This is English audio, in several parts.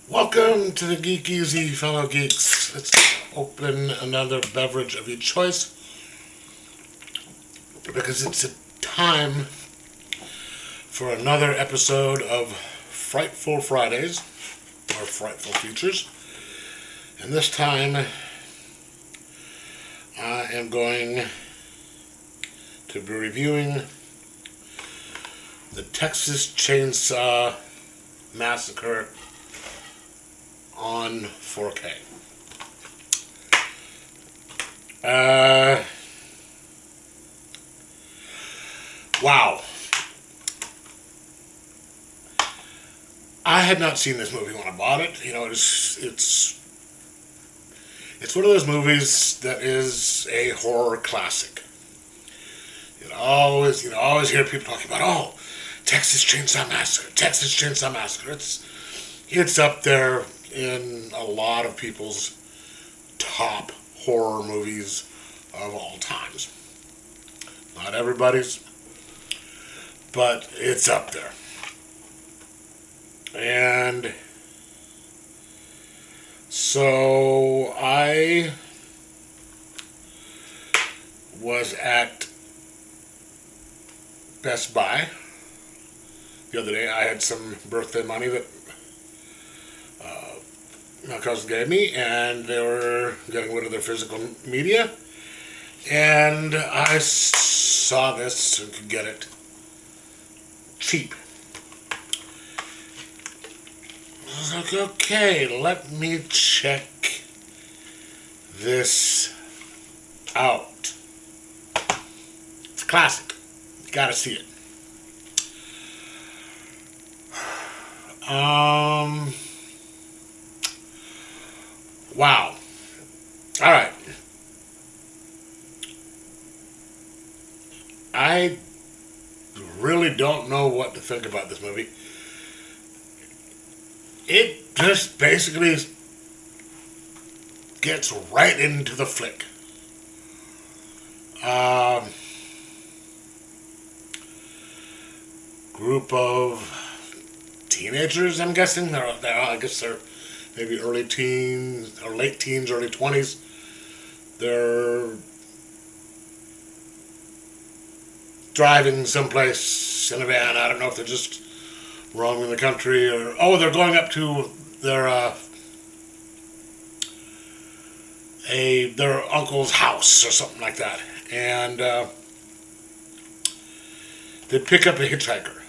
Welcome to the Geek Easy, fellow geeks. Let's open another beverage of your choice because it's a time for another episode of Frightful Fridays or Frightful Futures. And this time I am going to be reviewing the Texas Chainsaw Massacre on 4K. Wow. I had not seen this movie when I bought it. You know, it's one of those movies that is a horror classic. Always hear people talking about, oh, Texas Chainsaw Massacre, Texas Chainsaw Massacre. It's up there in a lot of people's top horror movies of all times. Not everybody's, but it's up there. And so I was at Best Buy the other day. I had some birthday money that my cousin gave me, and they were getting rid of their physical media. And I saw this and could get it cheap. I was like, okay, let me check this out. It's a classic. You gotta see it. Wow. All right. I really don't know what to think about this movie. It just basically gets right into the flick. Group of teenagers, I'm guessing. I guess they're maybe early teens or late teens, early 20s. They're driving someplace in a van. I don't know if they're just roaming the country or they're going up to their uncle's house or something like that, and they pick up a hitchhiker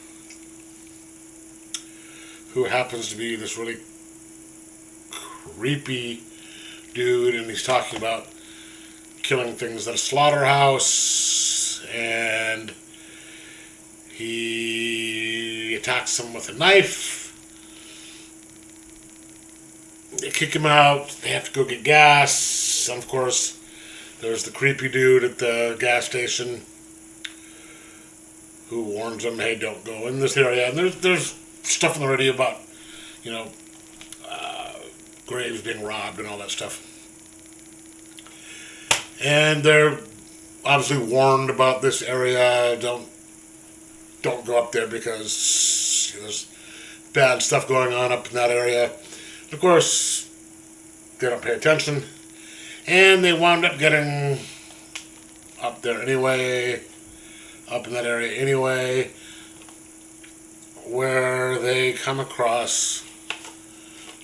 who happens to be this really creepy dude, and he's talking about killing things at a slaughterhouse, and he attacks them with a knife. They kick him out. They have to go get gas. And of course, there's the creepy dude at the gas station who warns them, hey, don't go in this area. And there's stuff on the radio about, graves being robbed and all that stuff. And they're obviously warned about this area. Don't go up there because there's bad stuff going on up in that area. Of course, they don't pay attention. And they wound up getting up there anyway, up in that area anyway, where they come across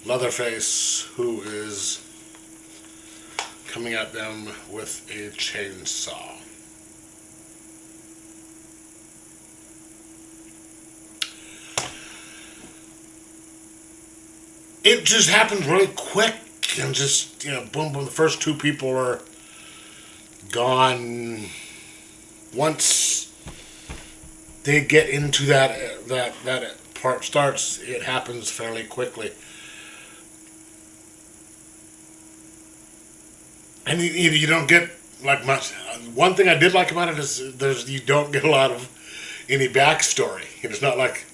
Leatherface, who is coming at them with a chainsaw. It just happened really quick, and just, boom, boom, the first two people are gone. Once they get into that part starts, it happens fairly quickly. And you don't get like much. One thing I did like about it is you don't get a lot of any backstory. It's not like,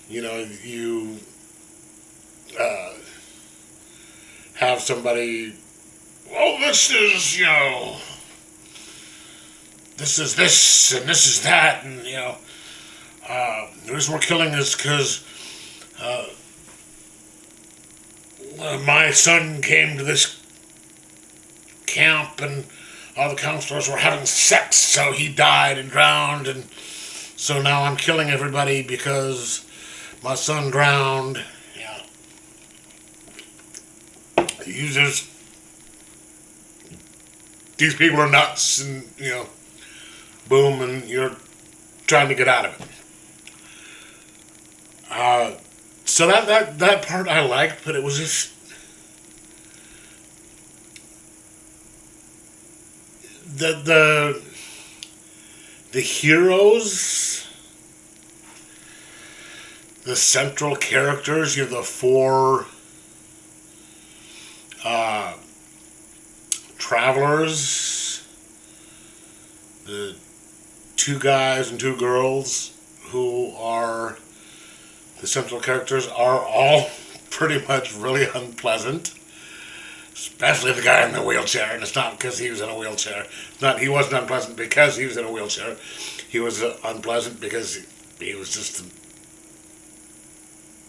you have somebody, this is, this is this and this is that, and the reason we're killing is because my son came to this camp and all the counselors were having sex, so he died and drowned, and so now I'm killing everybody because my son drowned. Yeah. Users, these people are nuts, and boom, and you're trying to get out of it. So that part I liked, but it was just the heroes, the central characters. You have the four travelers, the two guys and two girls who are the central characters, are all pretty much really unpleasant. Especially the guy in the wheelchair, and it's not because he was in a wheelchair. He wasn't unpleasant because he was in a wheelchair. He was unpleasant because he was just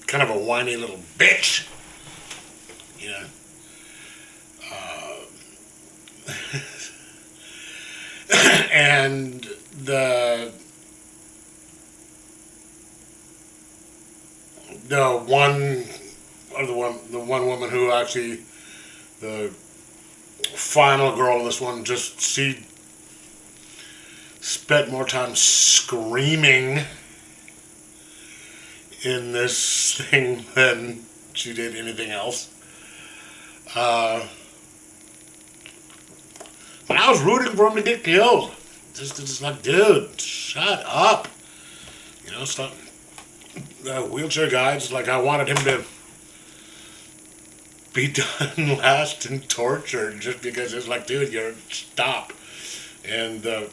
kind of a whiny little bitch. And the one woman who actually, the final girl in this one, she spent more time screaming in this thing than she did anything else. But I was rooting for him to get killed. Just like, dude, shut up. Stop. The wheelchair guy, just like, I wanted him to be done last and tortured just because it's like, dude, stop. And the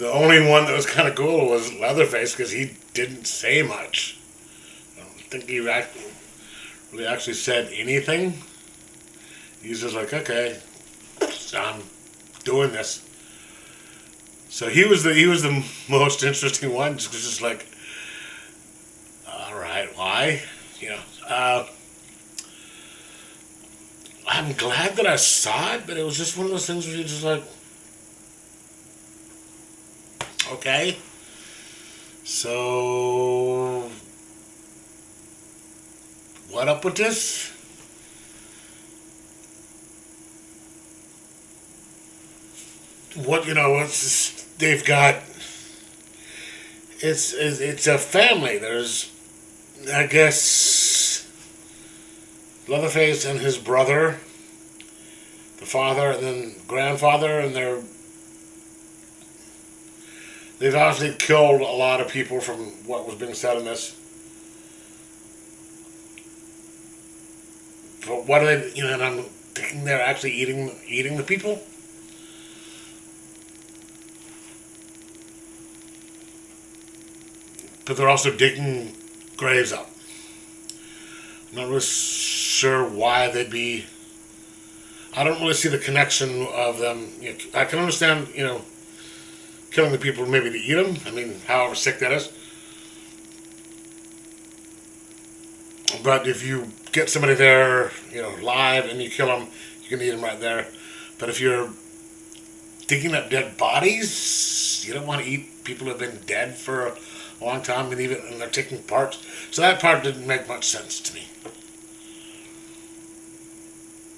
only one that was kind of cool was Leatherface, because he didn't say much. I don't think he really actually said anything. He's just like, okay, I'm doing this. So he was the most interesting one, just like, all right, why? I'm glad that I saw it, but it was just one of those things where you're just like, okay, so what up with this? They've got, it's a family. There's, I guess, Leatherface and his brother, the father, and then grandfather, and they've obviously killed a lot of people from what was being said in this. But what are they, and I'm thinking they're actually eating the people? But they're also digging graves up. I'm not really sure why they'd be. I don't really see the connection of them. I can understand, killing the people maybe to eat them. I mean, however sick that is. But if you get somebody there, live, and you kill them, you can eat them right there. But if you're digging up dead bodies, you don't want to eat people who have been dead for a long time, and they're taking parts. So that part didn't make much sense to me.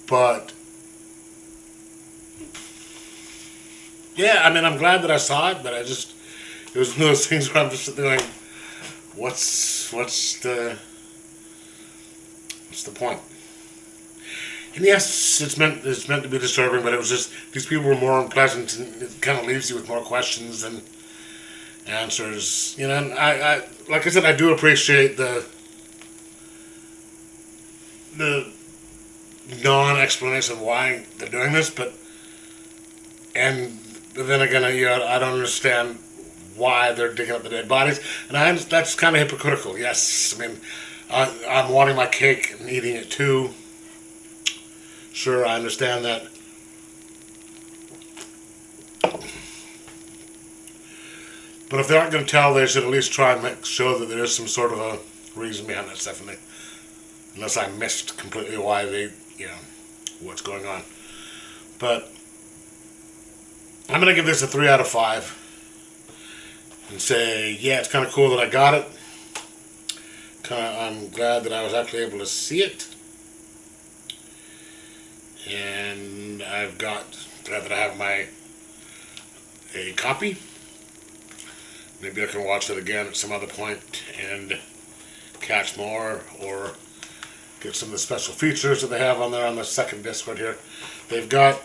But yeah, I mean, I'm glad that I saw it, but it was one of those things where I'm just sitting there going, what's the point? And yes, it's meant to be disturbing, but it was just, these people were more unpleasant, and it kind of leaves you with more questions than answers. And I like I said, I do appreciate the non-explanation of why they're doing this, but then again, I don't understand why they're digging up the dead bodies, and that's kind of hypocritical. Yes, I mean, I'm wanting my cake and eating it too. Sure, I understand that. But if they aren't going to tell, they should at least try and show that there is some sort of a reason behind that stuff, and unless I missed completely why they, what's going on. But I'm going to give this a 3 out of 5 and say, yeah, it's kind of cool that I got it. I'm glad that I was actually able to see it. And glad that I have a copy. Maybe I can watch it again at some other point and catch more, or get some of the special features that they have on there on the second disc right here. They've got,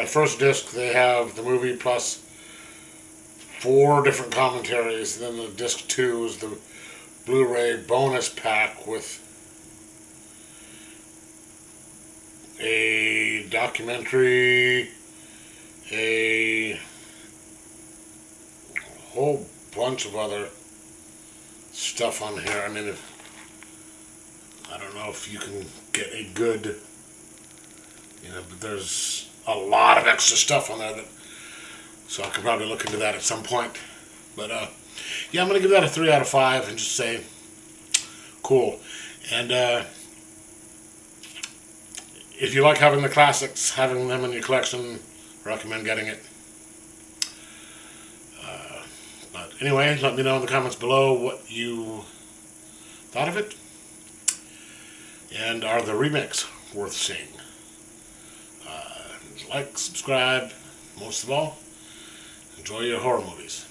first disc, they have the movie plus 4 different commentaries. Then the disc 2 is the Blu-ray bonus pack with a documentary, a whole bunch of other stuff on here. I mean, I don't know if you can get a good, but there's a lot of extra stuff on there so I could probably look into that at some point. But yeah, I'm gonna give that a 3 out of 5 and just say cool. And if you like having the classics, having them in your collection, I recommend getting it. But anyway, let me know in the comments below what you thought of it. And are the remakes worth seeing? Like, subscribe, most of all, enjoy your horror movies.